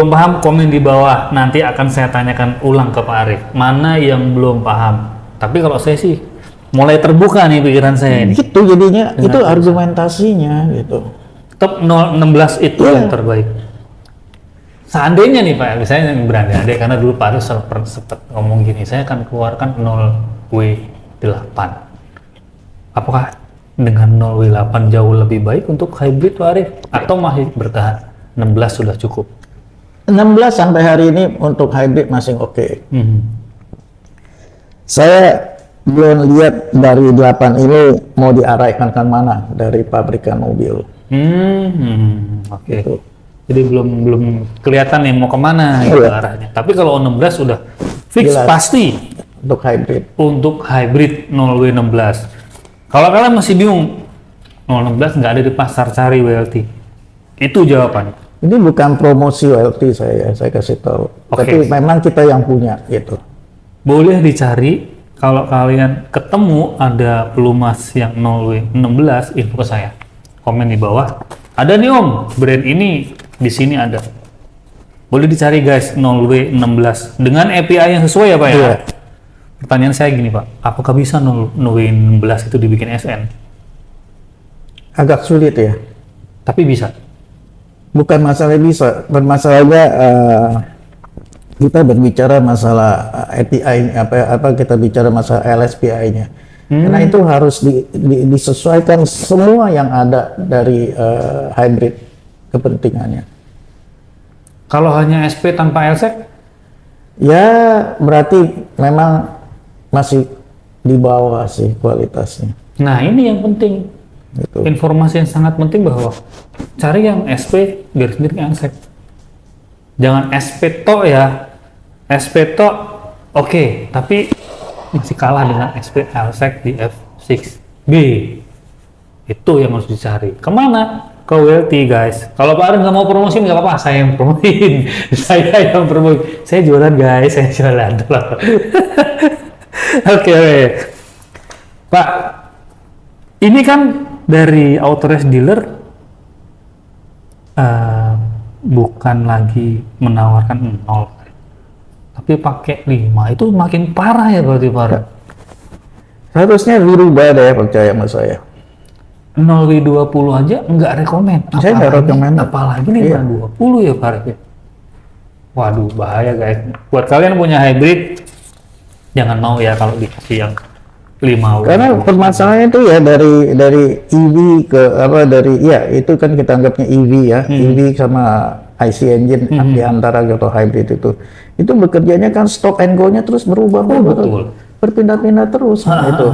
belum paham, komen di bawah. Nanti akan saya tanyakan ulang ke Pak Arief. Mana yang belum paham? Tapi kalau saya sih mulai terbuka nih pikiran saya ini. Gitu jadinya, itu argumentasinya gitu. Top 016 itu yang terbaik. Seandainya nih Pak, misalnya yang berandai-andai, karena dulu Pak Arief sempat ngomong gini, saya akan keluarkan 0W8. Apakah dengan 0W8 jauh lebih baik untuk hybrid Pak Arief? Atau masih bertahan 16 sudah cukup? 16 sampai hari ini untuk hybrid masih oke. Saya belum lihat dari 8 ini mau diarahkan ke mana dari pabrikan mobil. Oke. Jadi belum kelihatan nih mau kemana gitu arahnya. Tapi kalau 16 sudah fix Jelas. pasti Untuk hybrid. untuk hybrid 0W16. Kalau kalian masih bingung 016 nggak ada di pasar, cari WLT. Itu jawabannya. Ini bukan promosi WLT saya kasih tahu. Oke. Tapi memang kita yang punya gitu. Boleh dicari, kalau kalian ketemu ada pelumas yang 0W16, info ke saya. Komen di bawah. Ada nih Om, brand ini di sini ada. Boleh dicari guys, 0W16 dengan API yang sesuai ya Pak ya. Iya. Pertanyaan saya gini Pak, apakah bisa 0W16 itu dibikin SN? Agak sulit ya. Tapi bisa. Bukan masalah bisa, bermasalahnya kita berbicara masalah API apa kita bicara masalah LSPI-nya. Karena itu harus disesuaikan semua yang ada dari hybrid kepentingannya. Kalau hanya SP tanpa LSEC? Ya berarti memang masih di bawah sih kualitasnya. Nah ini yang penting. Gitu. Informasi yang sangat penting bahwa cari yang SP garis miring LSEC. Jangan SP tok ya. SP tok oke, tapi masih kalah dengan SP LSEC di F6B. Itu yang harus dicari. Kemana? Ke WLT guys. Kalau Pak Arief nggak mau promosiin nggak apa-apa, saya yang promosiin. Saya yang promosiin. Saya jualan guys, saya jualan. Oke. Pak, ini kan dari authorized dealer bukan lagi menawarkan 0, tapi pakai 5. Itu makin parah ya berarti Pak Arief? Harusnya dirubah deh, percaya sama saya. 0W20 aja nggak rekomen. Saya nggak rekomen. Apalagi nih 20 ya Pak Arief. Waduh bahaya guys. Buat kalian punya hybrid, jangan mau ya kalau dikasih yang 5W. Karena permasalahannya itu ya dari EV ke apa itu kan kita anggapnya EV ya, EV sama IC engine di antara atau hybrid itu bekerjanya kan stop and go-nya terus berubah, betul. berpindah-pindah terus itu.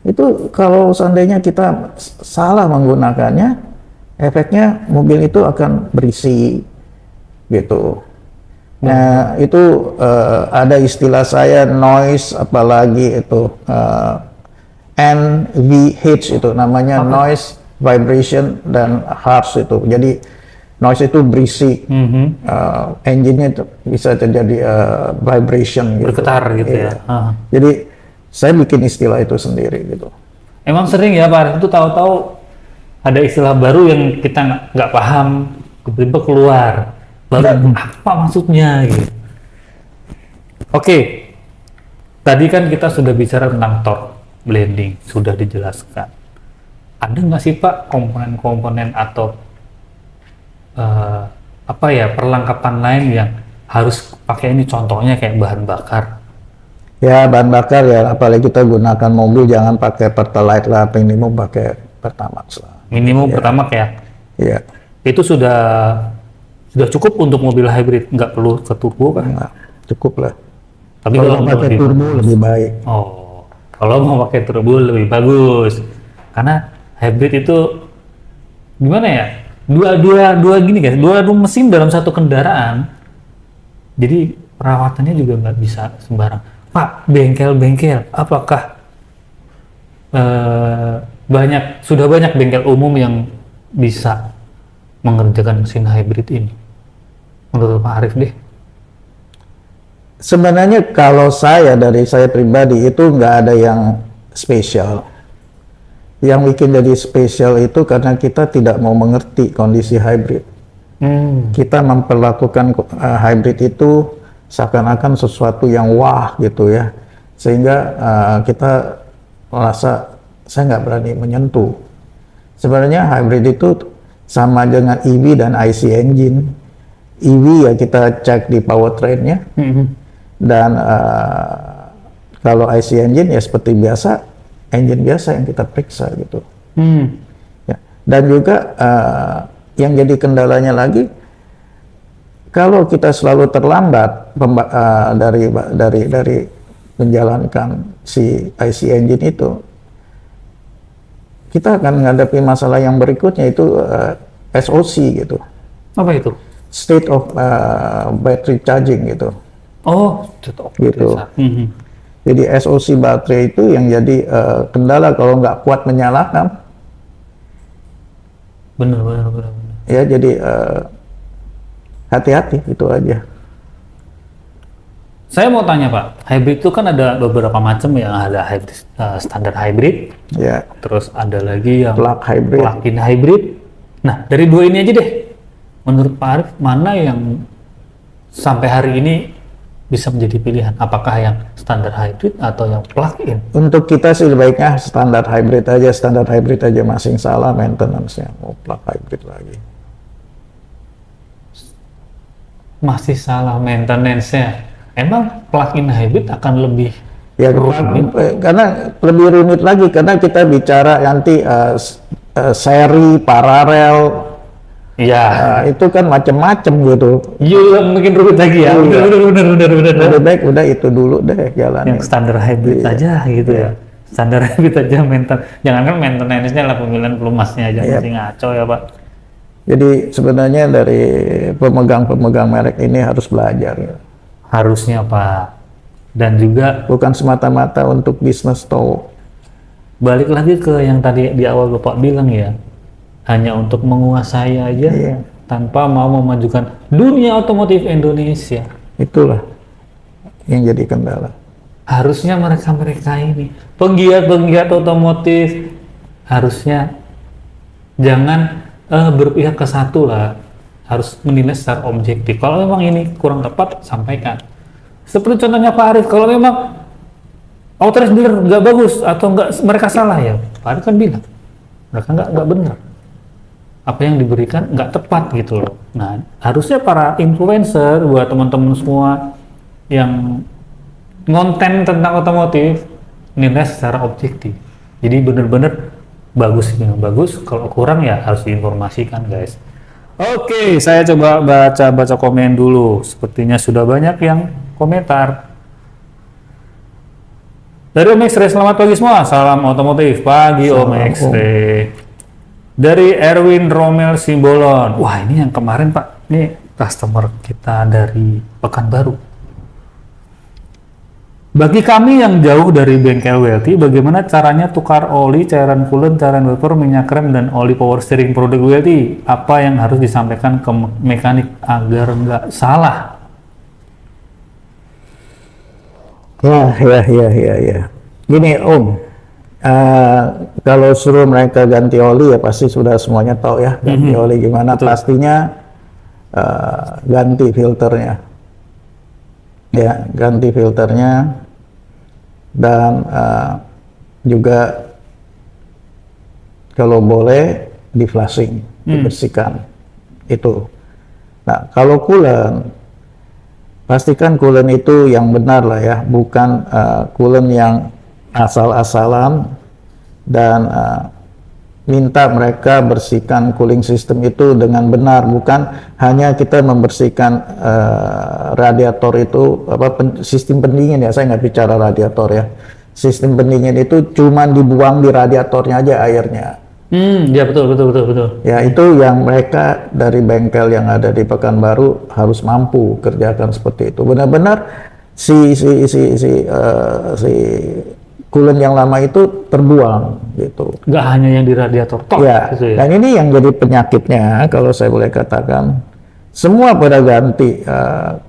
Itu kalau seandainya kita salah menggunakannya, efeknya mobil itu akan berisi gitu. Nah itu ada istilah saya noise, apalagi itu NVH itu namanya noise, vibration, dan harsh itu. Jadi noise itu berisi, engine-nya itu bisa terjadi vibration gitu. Bergetar gitu ya. Jadi saya bikin istilah itu sendiri gitu. Emang sering ya Pak Arief itu tahu-tahu ada istilah baru yang kita nggak paham, tiba-tiba keluar. Baru apa maksudnya gitu. Oke. Tadi kan kita sudah bicara tentang torque blending, sudah dijelaskan. Ada nggak sih Pak komponen-komponen atau perlengkapan lain yang harus pakai ini, contohnya kayak bahan bakar? Ya bahan bakar ya, apalagi kita gunakan mobil jangan pakai Pertalite lah, minimum pakai Pertamax lah. Minimum Pertamax ya? Iya. Itu sudah cukup untuk mobil hybrid, nggak perlu ke turbo kan? Nah, cukup lah. Tapi kalau pakai turbo lebih baik. Oh, kalau mau pakai turbo lebih bagus. Karena hybrid itu gimana ya? Dua gini guys, dua mesin dalam satu kendaraan. Jadi perawatannya juga nggak bisa sembarang. Pak, bengkel-bengkel, apakah sudah banyak bengkel umum yang bisa mengerjakan mesin hybrid ini? Menurut Pak Arief deh. Sebenarnya kalau dari saya pribadi itu nggak ada yang spesial. Yang bikin jadi spesial itu karena kita tidak mau mengerti kondisi hybrid. Kita memperlakukan hybrid itu seakan-akan sesuatu yang wah gitu ya, sehingga kita merasa saya nggak berani menyentuh. Sebenarnya hybrid itu sama dengan EV dan IC engine. EV ya kita cek di powertrainnya, dan kalau IC engine ya seperti biasa, engine biasa yang kita periksa gitu. Ya. Dan juga yang jadi kendalanya lagi, kalau kita selalu terlambat dari menjalankan si IC engine itu, kita akan menghadapi masalah yang berikutnya, itu SOC gitu. Apa itu? State of battery charging gitu. Oh, gitu. Jadi SOC baterai itu yang jadi kendala kalau nggak kuat menyalakan. Benar. Ya, jadi hati-hati itu aja. Saya mau tanya Pak, hybrid itu kan ada beberapa macam yang ada hybrid, standar hybrid, Ya. terus ada lagi yang Plug-in hybrid. hybrid. Nah, dari dua ini aja deh, menurut Pak Arif, mana yang sampai hari ini bisa menjadi pilihan? Apakah yang standar hybrid atau yang plug-in? Untuk kita sih baiknya standar hybrid aja, masing salah maintenance-nya, mau plug hybrid lagi. Masih salah maintenance-nya. Emang plug-in hybrid akan lebih Ya, karena lebih rumit lagi, karena kita bicara nanti seri, paralel, Iya. itu kan macam-macam gitu. Iya, mungkin rumit lagi ya. Iya. Benar. Lebih baik udah itu dulu deh jalannya. Yang standar hybrid aja gitu ya. Standar hybrid aja jangankan maintenance-nya lah, pemilihan pelumasnya aja masih ngaco ya Pak. Jadi sebenarnya dari pemegang merek ini harus belajar. Harusnya Pak. Dan juga Bukan semata-mata untuk bisnis toh. balik lagi ke yang tadi di awal Bapak bilang ya, hanya untuk menguasai aja tanpa mau memajukan dunia otomotif Indonesia. Itulah yang jadi kendala. Harusnya mereka ini penggiat otomotif harusnya jangan berpihak ke satu lah, harus menilai secara objektif. Kalau memang ini kurang tepat, sampaikan. Seperti contohnya Pak Arif, kalau memang authorized dealer nggak bagus atau nggak, mereka salah ya, Pak Arif kan bilang mereka nggak benar, apa yang diberikan nggak tepat gitu loh. Nah, harusnya para influencer, buat teman-teman semua yang konten tentang otomotif, nilai secara objektif. Jadi benar-benar bagus, kalau kurang ya harus diinformasikan guys. Oke, saya coba baca komen dulu. Sepertinya sudah banyak yang komentar. Dari Om X-Ray, selamat pagi semua. Salam otomotif. Pagi Om X-Ray. Dari Erwin Romel Simbolon. Wah, ini yang kemarin Pak. Ini customer kita dari Pekanbaru. Bagi kami yang jauh dari bengkel WLT, bagaimana caranya tukar oli, cairan coolant, cairan wiper, minyak rem, dan oli power steering produk WLT? Apa yang harus disampaikan ke mekanik agar nggak salah? Ya. Gini Om, kalau suruh mereka ganti oli ya pasti sudah semuanya tahu ya ganti oli gimana. Betul. Pastinya ganti filternya. Ya, ganti filternya, dan juga kalau boleh di flushing, dibersihkan itu. Nah, kalau coolant, pastikan coolant itu yang benar lah ya, bukan coolant yang asal-asalan, dan minta mereka bersihkan cooling system itu dengan benar, bukan hanya kita membersihkan radiator itu, sistem pendingin ya, saya nggak bicara radiator ya, sistem pendingin itu cuman dibuang di radiatornya aja airnya. Ya betul. Ya, itu yang mereka dari bengkel yang ada di Pekanbaru harus mampu kerjakan seperti itu. Benar-benar si coolant yang lama itu terbuang gitu. Nggak hanya yang di radiator toh. Ya, gitu ya. Dan ini yang jadi penyakitnya kalau saya boleh katakan. Semua pada ganti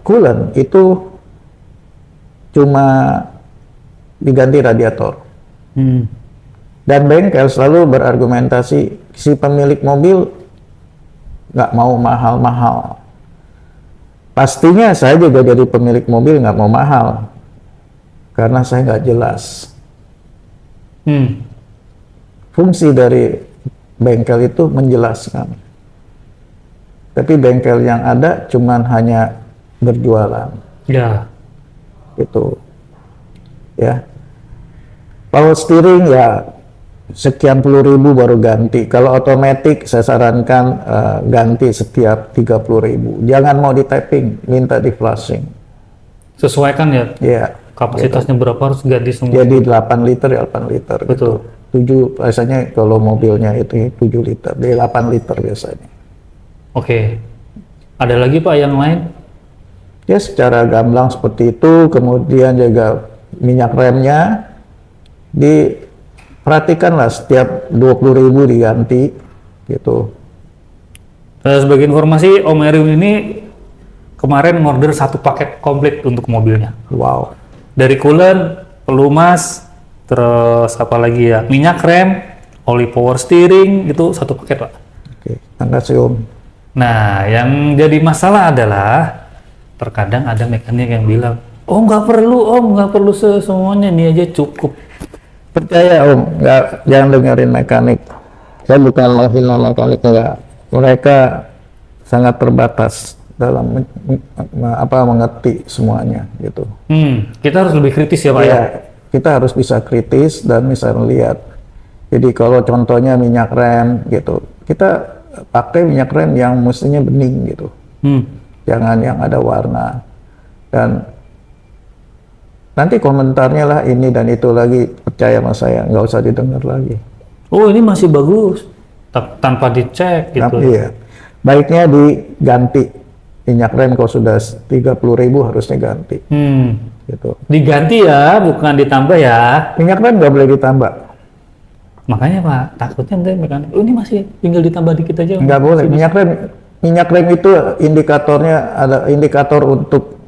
coolant itu cuma diganti radiator. Dan bengkel selalu berargumentasi si pemilik mobil nggak mau mahal-mahal. Pastinya saya juga jadi pemilik mobil nggak mau mahal, karena saya nggak jelas. Fungsi dari bengkel itu menjelaskan. Tapi bengkel yang ada cuman hanya berjualan. Ya. Gitu. Ya. Power steering ya sekian puluh ribu baru ganti. Kalau otomatis saya sarankan ganti setiap 30.000. Jangan mau di tapping, minta di flashing. Sesuaikan ya. Ya. Kapasitasnya berapa harus ganti semua. Jadi 8 liter ya 8 liter. Betul. Gitu. 7 biasanya kalau mobilnya itu 7 liter, dia 8 liter biasanya. Oke. Ada lagi Pak yang lain? Ya secara gamblang seperti itu. Kemudian juga minyak remnya diperhatikanlah setiap 20.000 diganti gitu. Sebagai informasi, Om Erwin ini kemarin ngorder 1 paket komplit untuk mobilnya. Wow. Dari coolant, pelumas, terus apa lagi ya, minyak rem, oli power steering, itu 1 paket Pak. Oke, terima kasih Om. Nah, yang jadi masalah adalah terkadang ada mekanik yang bilang, oh nggak perlu Om, nggak perlu semuanya, ini aja cukup. Percaya Om, jangan dengerin mekanik. Saya bukan menghina mekanik, enggak. Mereka sangat terbatas dalam mengerti semuanya gitu. Kita harus lebih kritis ya Pak ya? Kita harus bisa kritis dan bisa melihat. Jadi kalau contohnya minyak rem gitu, kita pakai minyak rem yang mestinya bening gitu. Jangan yang ada warna. Dan nanti komentarnya lah ini dan itu lagi, percaya sama saya, nggak usah didengar lagi. Oh ini masih bagus, tanpa dicek gitu. Iya. Baiknya diganti. Minyak rem kalau sudah 30.000 harusnya ganti. Gitu. Diganti ya, bukan ditambah ya. Minyak rem nggak boleh ditambah. Makanya Pak, takutnya nanti mekanik, oh ini masih tinggal ditambah dikit aja. Nggak boleh. Minyak rem itu indikatornya, ada indikator untuk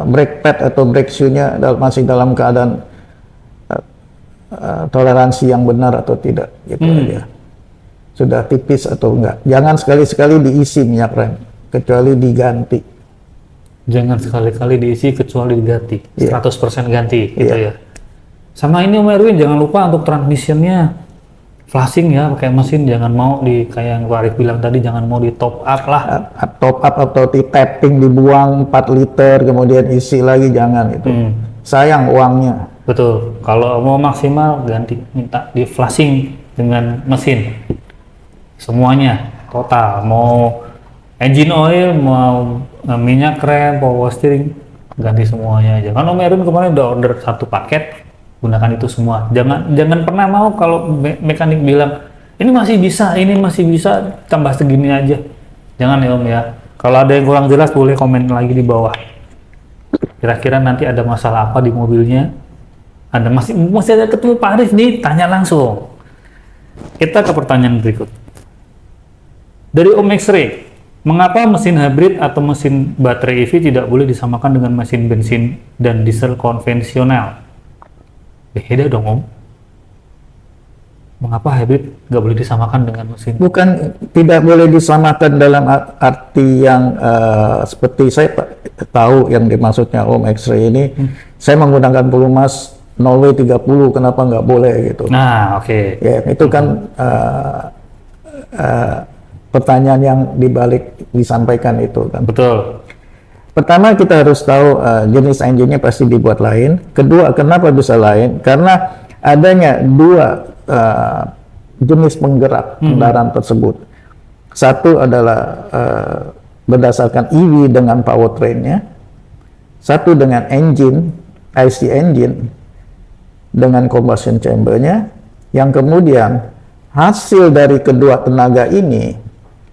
brake pad atau brake shoe-nya masih dalam keadaan toleransi yang benar atau tidak, gitu aja. Sudah tipis atau enggak. Jangan sekali-sekali diisi minyak rem, kecuali diganti. Jangan sekali-kali diisi kecuali diganti. 100% ganti, gitu ya. Sama ini Om Erwin, jangan lupa untuk transmissionnya flashing ya, pakai mesin, jangan mau kayak yang Pak Arif bilang tadi, jangan mau di top up lah. Top up atau di tapping, dibuang 4 liter, kemudian isi lagi, jangan itu. Sayang uangnya. Betul, kalau mau maksimal ganti, minta di flashing dengan mesin. Semuanya, total, mau engine oil, mau minyak rem, power steering, ganti semuanya aja. Kan Om Erwin kemarin udah order 1 paket, gunakan itu semua. Jangan pernah mau kalau mekanik bilang ini masih bisa tambah segini aja. Jangan ya Om ya. Kalau ada yang kurang jelas boleh komen lagi di bawah. Kira-kira nanti ada masalah apa di mobilnya? Anda masih ada ketemu Pak Arif nih, tanya langsung. Kita ke pertanyaan berikut. Dari Om X-Ray, mengapa mesin hybrid atau mesin baterai EV tidak boleh disamakan dengan mesin bensin dan diesel konvensional? Beda dong Om. Mengapa hybrid nggak boleh disamakan dengan mesin? Bukan tidak boleh disamakan dalam arti yang seperti saya tahu yang dimaksudnya Om X-Ray ini. Saya menggunakan pelumas 0W30, kenapa nggak boleh gitu? Nah, oke. Ya, itu kan pertanyaan yang dibalik disampaikan itu kan. Betul. Pertama kita harus tahu jenis engine-nya pasti dibuat lain. Kedua, kenapa bisa lain? Karena adanya 2 jenis penggerak kendaraan tersebut. Satu adalah berdasarkan EV dengan powertrain-nya. Satu dengan engine, IC engine dengan combustion chamber-nya. Yang kemudian hasil dari kedua tenaga ini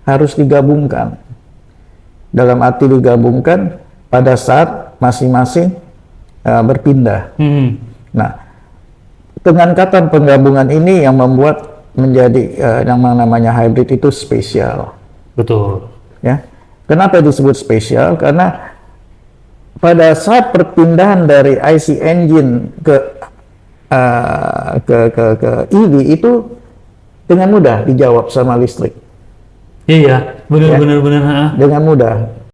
harus digabungkan. Dalam arti digabungkan pada saat masing-masing berpindah. Nah, dengan kata penggabungan ini yang membuat menjadi yang namanya hybrid itu spesial. Betul. Ya, kenapa disebut spesial? Karena pada saat perpindahan dari IC engine ke EV itu dengan mudah dijawab sama listrik. Iya. Benar-benar. dengan mudah.